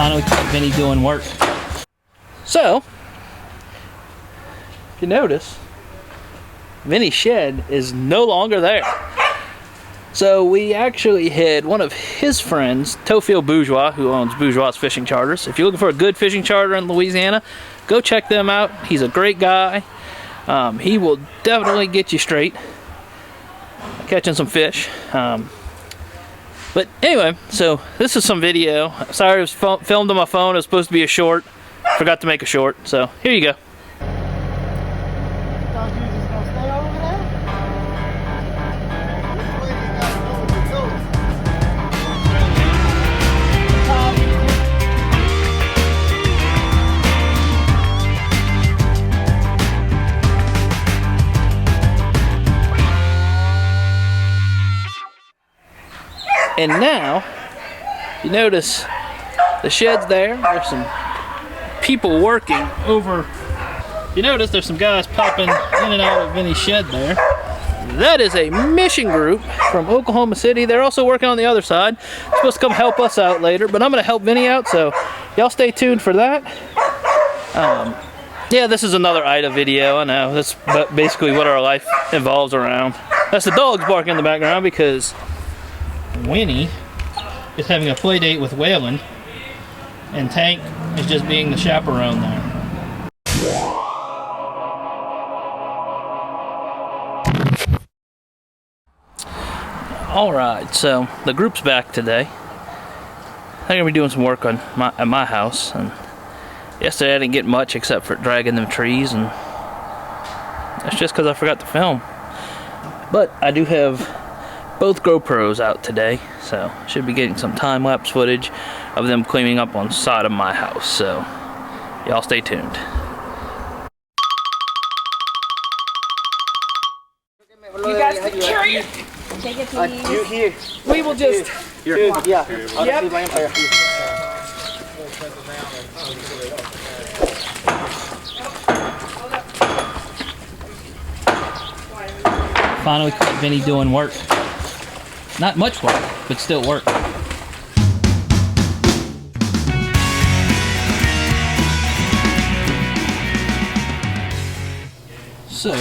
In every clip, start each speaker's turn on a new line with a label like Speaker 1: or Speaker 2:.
Speaker 1: Finally caught Vinny doing work. So, if you notice, Vinny's shed is no longer there. So we actually had one of his friends, Tofield Bourgeois, who owns Bourgeois Fishing Charters. If you're looking for a good fishing charter in Louisiana, go check them out. He's a great guy. He will definitely get you straight catching some fish. But anyway, so this is some video. Sorry, it was filmed on my phone. It was supposed to be a short. Forgot to make a short. So here you go. And now, you notice the shed's there. There's some people working over. You notice there's some guys popping in and out of Vinny's shed there. That is a mission group from Oklahoma City. They're also working on the other side. They're supposed to come help us out later, but I'm going to help Vinny out, so y'all stay tuned for that. Yeah, this is another Ida video. I know. That's basically what our life involves around. That's the dogs barking in the background because Winnie is having a play date with Waylon, and Tank is just being the chaperone there. Alright, so the group's back today. They're going to be doing some work at my house. And yesterday I didn't get much except for dragging them trees, and that's just because I forgot to film. But I do have both GoPros out today, so should be getting some time-lapse footage of them cleaning up on the side of my house, so y'all stay tuned.
Speaker 2: You guys can carry it. Take it, please.
Speaker 3: You here.
Speaker 2: We will just.
Speaker 3: Yeah.
Speaker 2: Yep.
Speaker 1: Finally caught Vinny doing work. Not much work, but still work. So,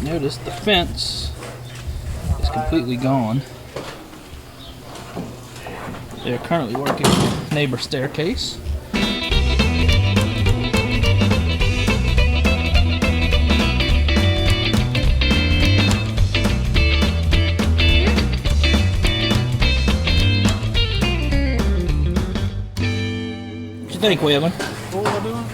Speaker 1: notice the fence is completely gone. They're currently working on the neighbor staircase. What you think, Waylon?
Speaker 3: What am I doing?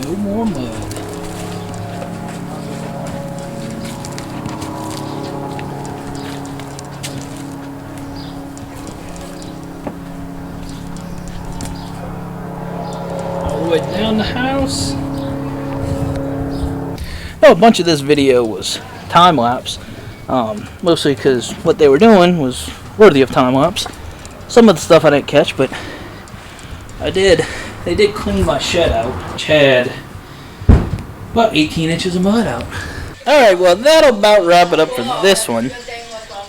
Speaker 1: No more mud. All the way down the house. Oh, a bunch of this video was time lapse, mostly because what they were doing was worthy of time lapse. Some of the stuff I didn't catch, but I did. They did clean my shed out, which had about 18 inches of mud out. Alright, well that'll about wrap it up for this one.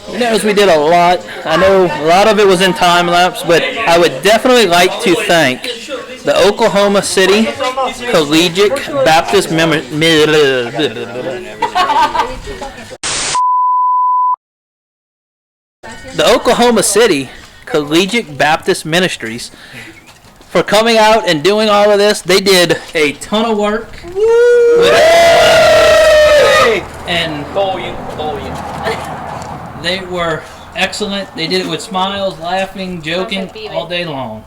Speaker 1: You notice we did a lot. I know a lot of it was in time lapse, but I would definitely like to thank the Oklahoma City Collegiate Baptist Ministries for coming out and doing all of this. They did a ton of work. And they were excellent. They did it with smiles, laughing, joking all day long.